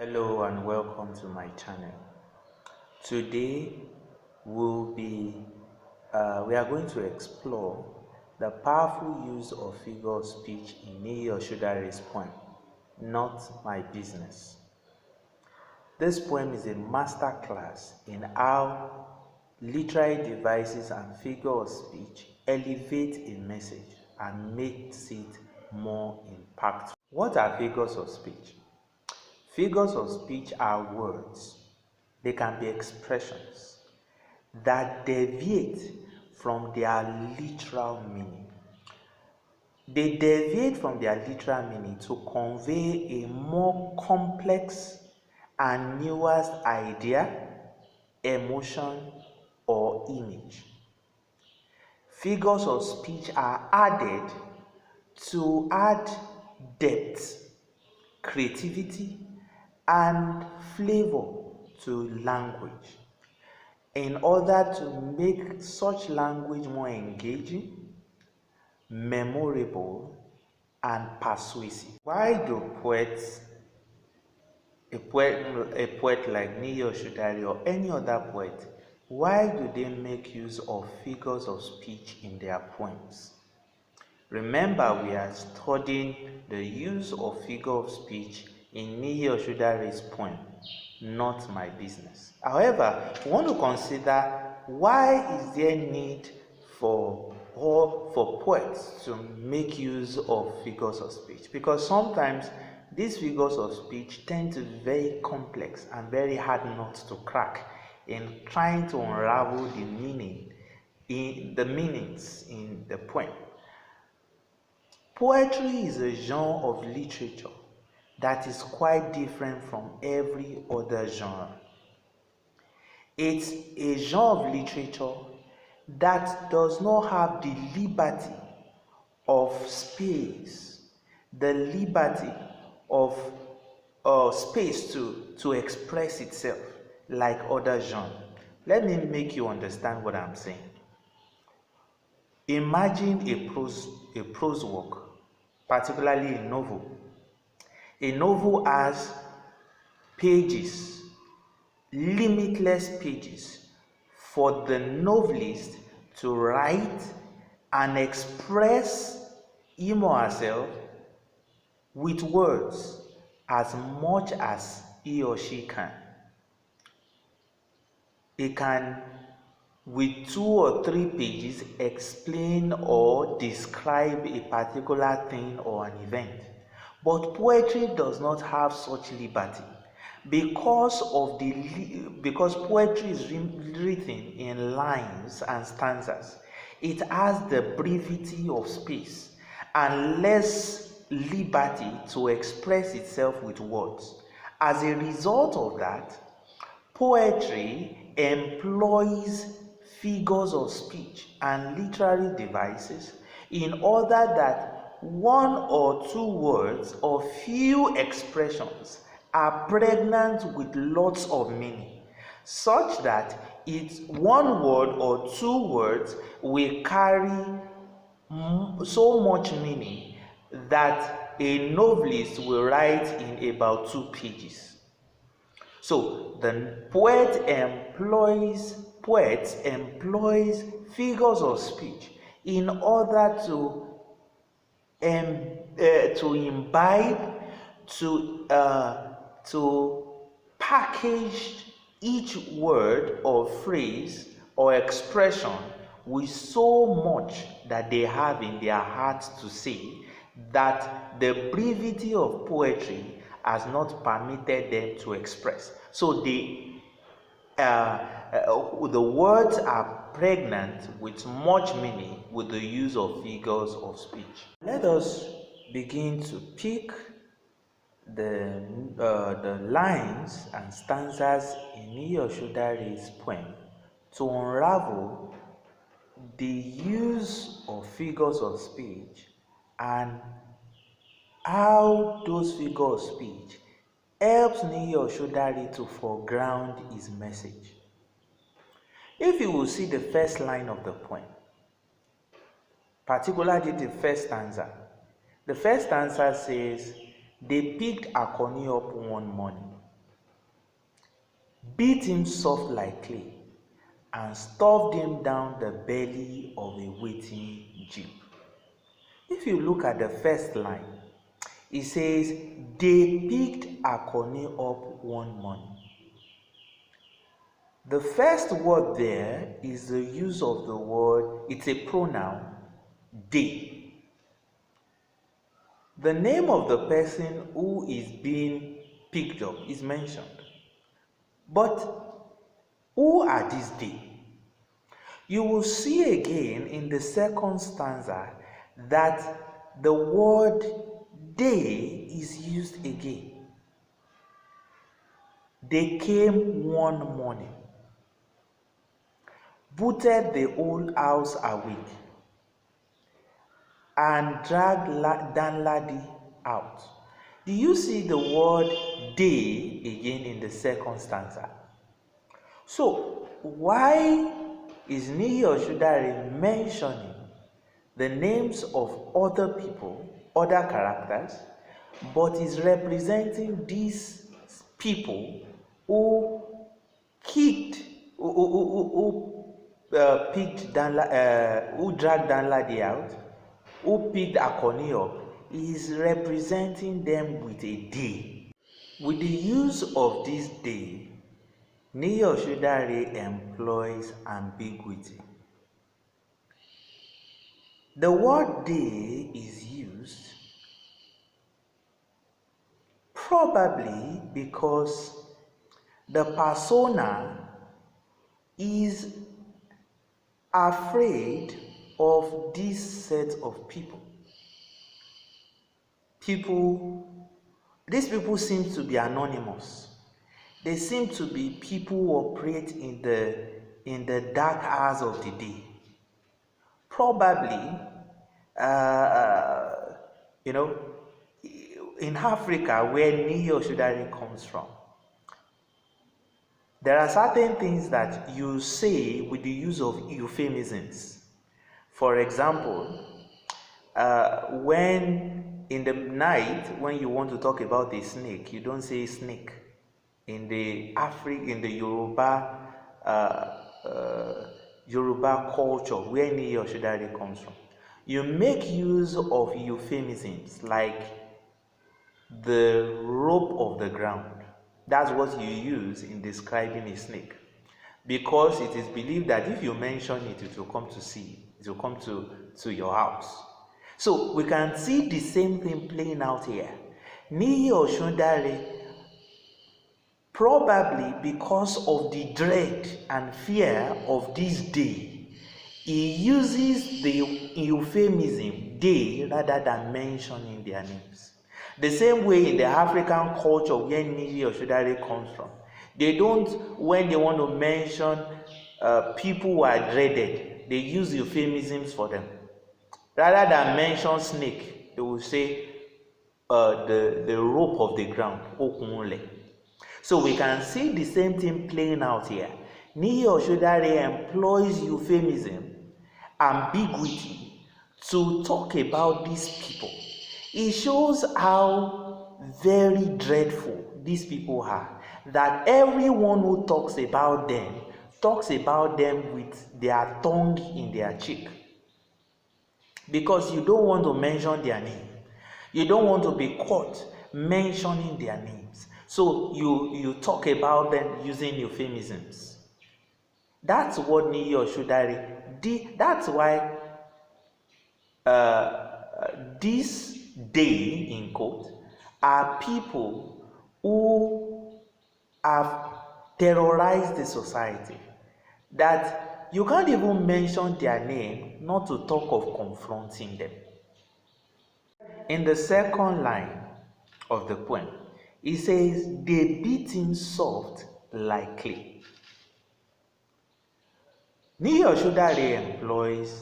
Hello and welcome to my channel. Today we are going to explore the powerful use of figure of speech in Niyi Osundare poem, Not My Business. This poem is a masterclass in how literary devices and figure of speech elevate a message and makes it more impactful. What are figures of speech? Figures of speech are words. They can be expressions that deviate from their literal meaning. They deviate from their literal meaning to convey a more complex and nuanced idea, emotion, or image. Figures of speech are added to add depth, creativity, and flavor to language in order to make such language more engaging, memorable, and persuasive. Why do a poet like Niyi Osundare or any other poet, why do they make use of figures of speech in their poems? Remember, we are studying the use of figure of speech in Niyi Osundare's poem, Not My Business. However, we want to consider why is there need for poets to make use of figures of speech, because sometimes these figures of speech tend to be very complex and very hard nuts to crack in trying to unravel the meanings in the poem. Poetry is a genre of literature that is quite different from every other genre. It's a genre of literature that does not have the liberty of space, the liberty of space to express itself like other genres. Let me make you understand what I'm saying. Imagine a prose work, particularly a novel. A novel has pages, limitless pages, for the novelist to write and express him or herself with words as much as he or she can. He can, with 2 or 3 pages, explain or describe a particular thing or an event. But poetry does not have such liberty because poetry is written in lines and stanzas. It has the brevity of space and less liberty to express itself with words. As a result of that, poetry employs figures of speech and literary devices in order that 1 or 2 words or few expressions are pregnant with lots of meaning, such that it's 1 word or 2 words will carry so much meaning that a novelist will write in about 2 pages. So the poet employs figures of speech in order to imbibe, to package each word or phrase or expression with so much that they have in their hearts to say, that the brevity of poetry has not permitted them to express. So the words are pregnant with much meaning with the use of figures of speech. Let us begin to pick the lines and stanzas in Niyi Osundare's poem to unravel the use of figures of speech and how those figures of speech helps Niyi Osundare to foreground his message. If you will see the first line of the poem, particularly the first stanza says, "They picked Akoni up one morning." beat him soft like clay, and stuffed him down the belly of a waiting jeep. If you look at the first line, it says, they picked Akoni up one morning. The first word there is the use of the word, it's a pronoun, they. The name of the person who is being picked up is mentioned. But who are these they? You will see again in the second stanza that the word they is used again. They came one morning, booted the whole house awake, and dragged Danladi out. Do you see the word they again in the second stanza? So, why is Niyi Osundare mentioning the names of other people, other characters, but is representing these people who kicked, who dragged Danladi out, who picked Akoni up, is representing them with a day. With the use of this day, Niyi Osundare employs ambiguity. The word day is used probably because the persona is afraid of this set of people. These people seem to be anonymous. They seem to be people who operate in the dark hours of the day. Probably, in Africa, where Niyi Osundare comes from, there are certain things that you say with the use of euphemisms. For example, when in the night, when you want to talk about a snake, you don't say snake. In the Yoruba culture, where Niyi Osundare comes from, you make use of euphemisms like the rope of the ground. That's what you use in describing a snake, because it is believed that if you mention it, it will come to see, it will come to your house. So we can see the same thing playing out here. Niyi Osundare, probably because of the dread and fear of this day, he uses the euphemism they rather than mentioning their names. The same way in the African culture where Niyi Osundare comes from, they don't, when they want to mention people who are dreaded, they use euphemisms for them. Rather than mention snake, they will say the rope of the ground, okunle. So we can see the same thing playing out here. Niyi Osundare employs euphemism, ambiguity, to talk about these people. It shows how very dreadful these people are, that everyone who talks about them with their tongue in their cheek, because you don't want to mention their name. You don't want to be caught mentioning their names. So you talk about them using euphemisms. That's what Niyi Osundare did. That's why this day, in quote, are people who have terrorized the society, that you can't even mention their name, not to talk of confronting them. In the second line of the poem, it says, they beat him soft like clay. Niyi Osundare employs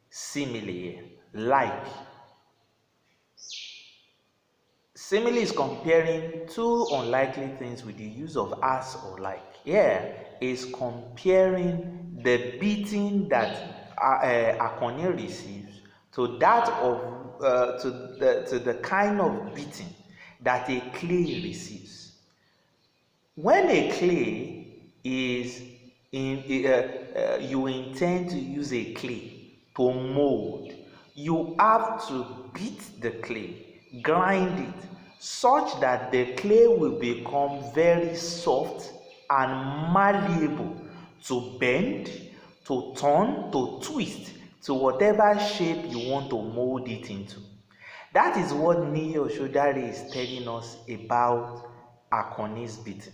simile, like. Simile is comparing two unlikely things with the use of as or like. Here is comparing the beating that Akoni receives to that of to the kind of beating that a clay receives. When a clay is you intend to use a clay to mold, you have to beat the clay, grind it, such that the clay will become very soft and malleable to bend, to turn, to twist, to whatever shape you want to mold it into. That is what Niyi Osundare is telling us about Akoni's beating.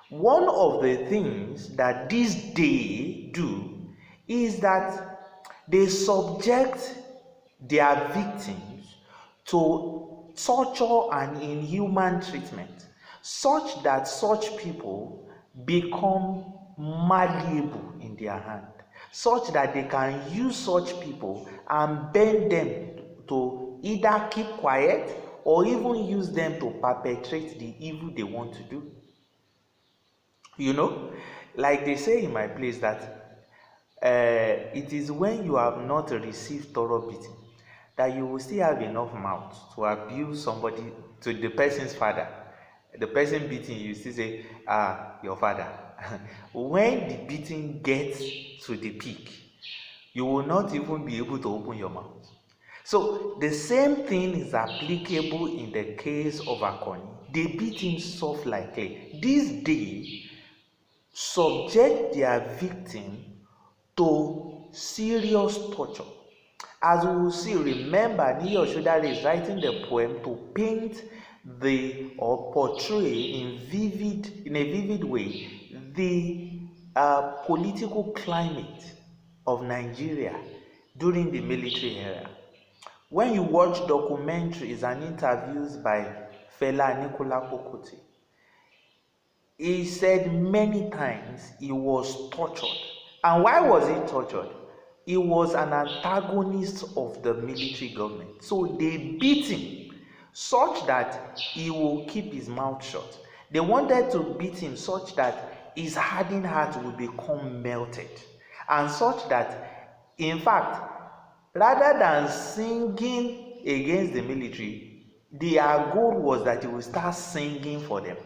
One of the things that this day do is that they subject their victims to torture and inhuman treatment, such that such people become malleable in their hand, such that they can use such people and bend them to either keep quiet or even use them to perpetrate the evil they want to do. You know, like they say in my place that it is when you have not received thorough beating that you will still have enough mouth to abuse somebody, to the person's father. The person beating you still say, your father. When the beating gets to the peak, you will not even be able to open your mouth. So the same thing is applicable in the case of Akoni. They beat him soft like clay. This day subject their victim to serious torture. As we will see, remember, Niyi Osundare is writing the poem to paint or portray in a vivid way the political climate of Nigeria during the military era. When you watch documentaries and interviews by Fela Anikulapo Kuti, he said many times he was tortured. And why was he tortured? He was an antagonist of the military government. So they beat him such that he will keep his mouth shut. They wanted to beat him such that his hardened heart will become melted. And such that, in fact, rather than singing against the military, their goal was that he will start singing for them,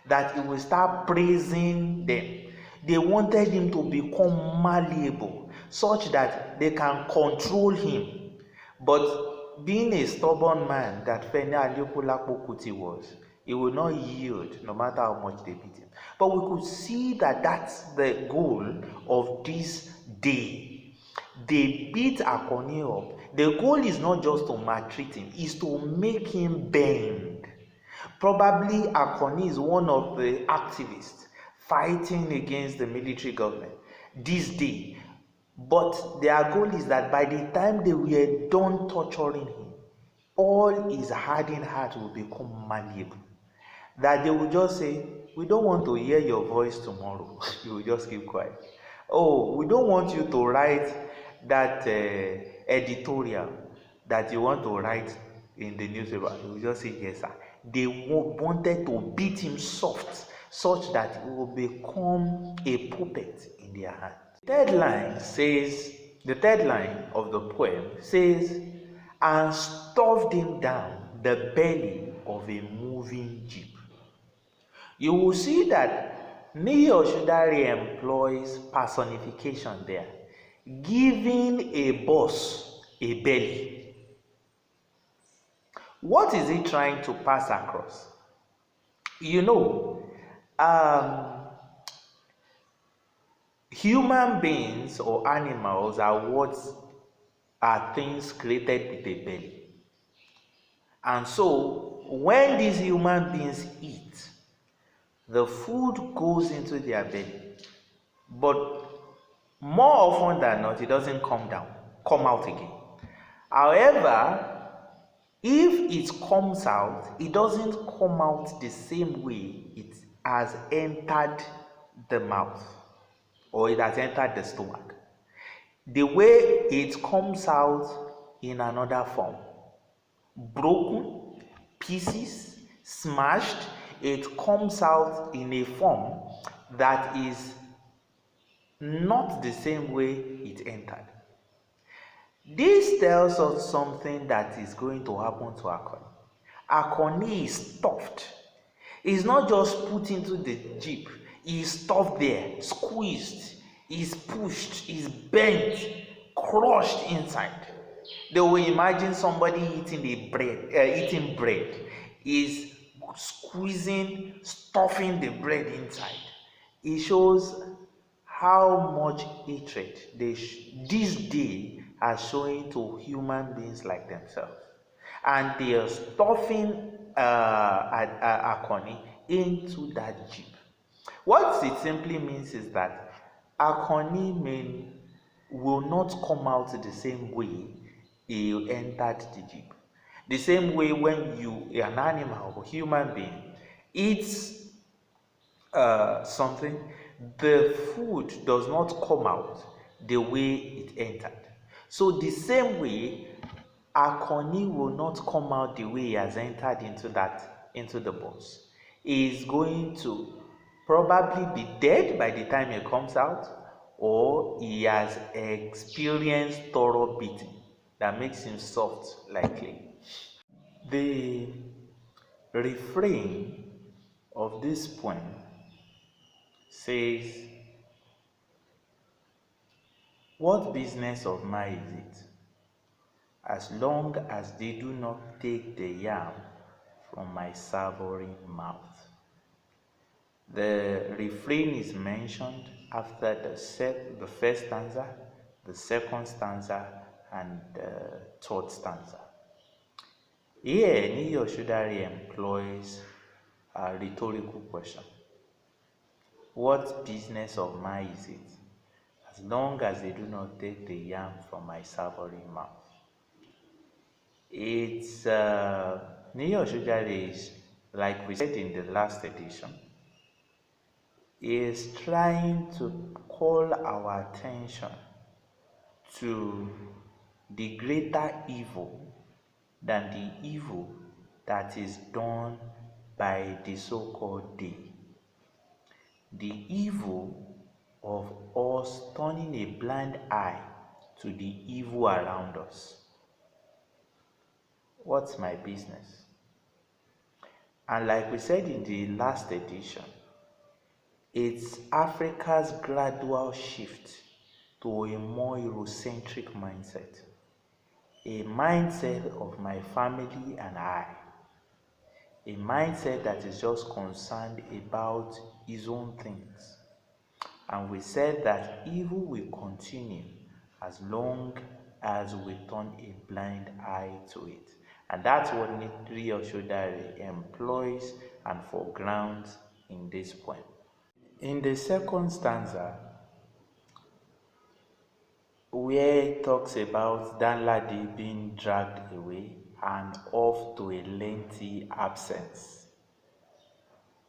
that he will start praising them. They wanted him to become malleable such that they can control him. But being a stubborn man that Fela Anikulapo Kuti was, he will not yield no matter how much they beat him. But we could see that that's the goal of this day. They beat Akoni up. The goal is not just to maltreat him, it's to make him bend. Probably Akoni is one of the activists fighting against the military government this day. But their goal is that by the time they were done torturing him, all his hardened heart will become malleable. That they will just say, we don't want to hear your voice tomorrow. You will just keep quiet. Oh, we don't want you to write that editorial that you want to write in the newspaper. You will just say, yes, sir. They wanted to beat him soft, such that he will become a puppet in their hand. The third line of the poem says, and stuffed him down the belly of a moving jeep. You will see that Niyi Osundare employs personification there, giving a boss a belly. What is he trying to pass across? You know, human beings or animals are things created with a belly. And so, when these human beings eat, the food goes into their belly. But more often than not, it doesn't come out again. However, if it comes out, it doesn't come out the same way it has entered the mouth or it has entered the stomach. The way it comes out in another form, broken, pieces, smashed, it comes out in a form that is not the same way it entered. This tells us something that is going to happen to Akoni. Akoni is stuffed. It's not just put into the jeep, he's stuffed there, squeezed, he's pushed, he's bent, crushed inside. They will imagine somebody eating bread, is squeezing, stuffing the bread inside. It shows how much hatred this day are showing to human beings like themselves, and they are stuffing Akoni into that jeep. What it simply means is that Akoni will not come out the same way he entered the jeep. The same way when an animal or human being eats something, the food does not come out the way it entered. So the same way, Akoni will not come out the way he has entered into the bus. He is going to probably be dead by the time he comes out, or he has experienced thorough beating that makes him soft like clay. The refrain of this poem says, "What business of mine is it, as long as they do not take the yam from my savory mouth?" The refrain is mentioned after the first stanza, the second stanza, and the third stanza. Here, Niyi Osundare employs a rhetorical question. What business of mine is it, as long as they do not take the yam from my savory mouth? It's Niyi Osundare is, like we said in the last edition, is trying to call our attention to the greater evil than the evil that is done by the so-called day. The evil of us turning a blind eye to the evil around us. What's my business? And like we said in the last edition, it's Africa's gradual shift to a more Eurocentric mindset, a mindset of my family and I, a mindset that is just concerned about his own things. And we said that evil will continue as long as we turn a blind eye to it. And that's what Niyi Osundare employs and foregrounds in this poem. In the second stanza, where it talks about Danladi being dragged away and off to a lengthy absence,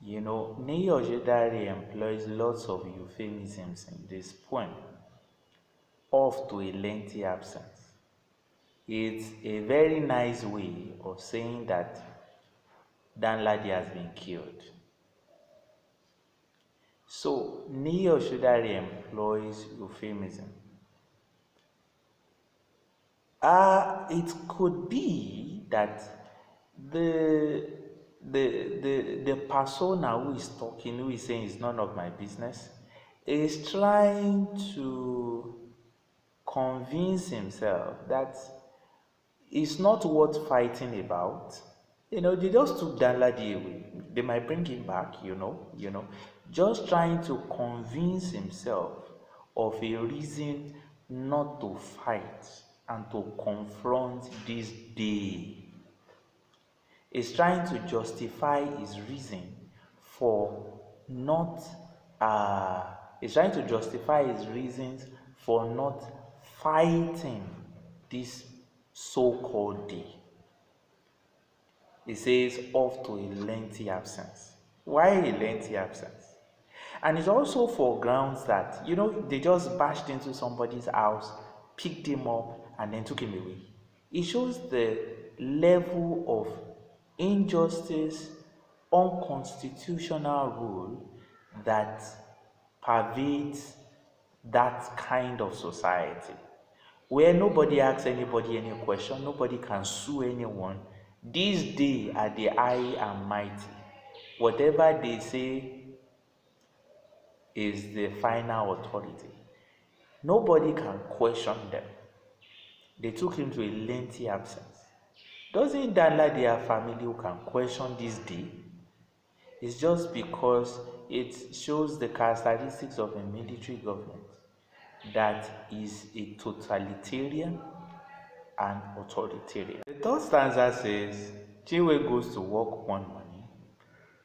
Niyi Osundare employs lots of euphemisms in this poem. Off to a lengthy absence. It's a very nice way of saying that Danladi has been killed. So Niyi Osundare employs euphemism. It could be that the persona who is talking, who is saying it's none of my business, is trying to convince himself that it's not worth fighting about. They just took Danladi away. They might bring him back, just trying to convince himself of a reason not to fight and to confront this day. He's trying to justify his reason for not he's trying to justify his reasons for not fighting this so-called day. He says off to a lengthy absence. Why a lengthy absence? And it's also for grounds that, they just bashed into somebody's house, picked him up, and then took him away. It shows the level of injustice, unconstitutional rule that pervades that kind of society, where nobody asks anybody any question, nobody can sue anyone. These days are the high and mighty whatever they say is the final authority. Nobody can question them. They took him to a lengthy absence. Doesn't that like their family who can question this day? It's just because it shows the characteristics of a military government that is a totalitarian and authoritarian. The third stanza says, Chinwe goes to work one morning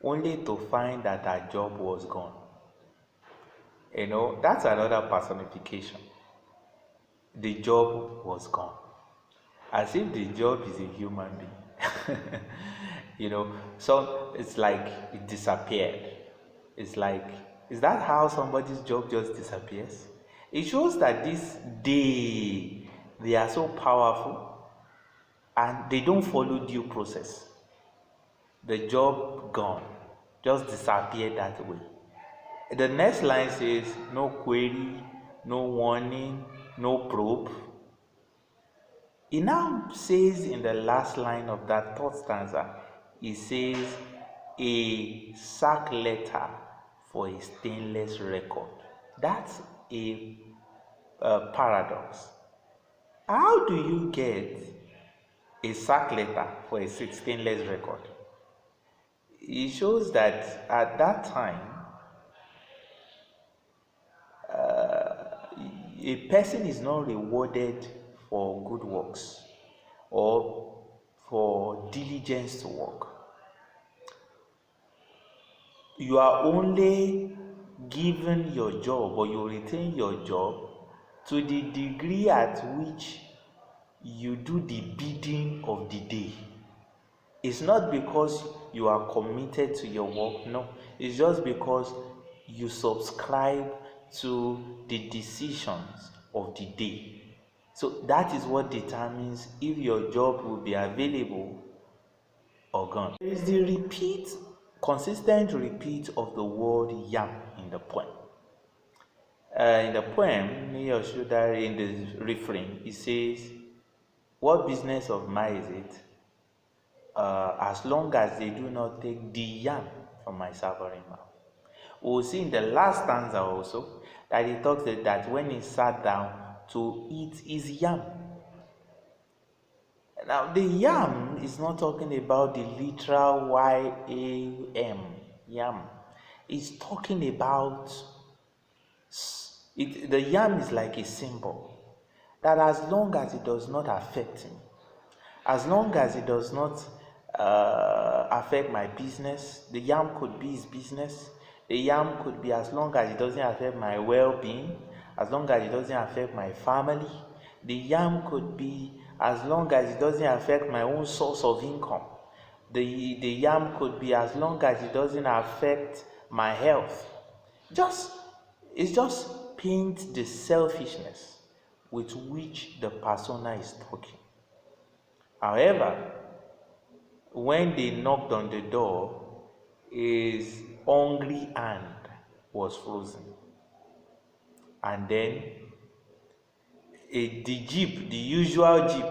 only to find that her job was gone. That's another personification. The job was gone. As if the job is a human being. So it's like it disappeared. It's like, is that how somebody's job just disappears? It shows that this day they are so powerful and they don't follow due process. The job gone, just disappeared that way. The next line says, no query, no warning, no probe. It now says in the last line of that third stanza, it says, a sack letter for a stainless record. That's a paradox. How do you get a sack letter for a stainless record? It shows that at that time, a person is not rewarded for good works or for diligence to work. You are only given your job, or you retain your job to the degree at which you do the bidding of the day. It's not because you are committed to your work, no. It's just because you subscribe to the decisions of the day. So that is what determines if your job will be available or gone. There is the consistent repeat of the word yam in the poem. In the poem, Niyi Osundare, in the refrain, it says, what business of mine is it, as long as they do not take the yam from my savory mouth? We'll see in the last stanza also that he talks that when he sat down to eat his yam. Now, the yam is not talking about the literal Y-A-M, yam. It's talking about it. The yam is like a symbol that as long as it does not affect him, as long as it does not affect my business, the yam could be his business. The yam could be as long as it doesn't affect my well-being, as long as it doesn't affect my family. The yam could be as long as it doesn't affect my own source of income. The yam could be as long as it doesn't affect my health. It just paints the selfishness with which the persona is talking. However, when they knocked on the door, his hungry hand was frozen. And then the usual jeep,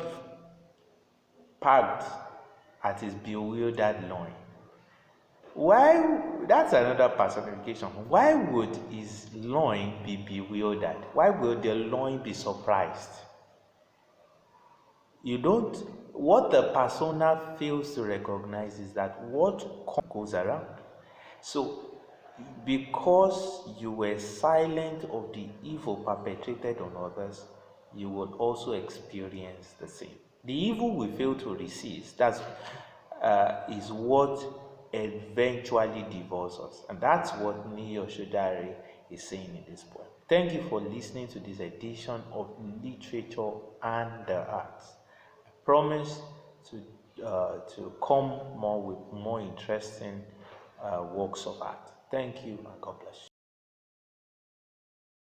parked at his bewildered loin. Why? That's another personification. Why would his loin be bewildered? Why would the loin be surprised? What the persona fails to recognize is that what goes around. So, because you were silent of the evil perpetrated on others, you would also experience the same. The evil we fail to resist, is what eventually devours us. And that's what Niyi Osundare is saying in this poem. Thank you for listening to this edition of Literature and the Arts. I promise to come more with more interesting works of art. Thank you and God bless you.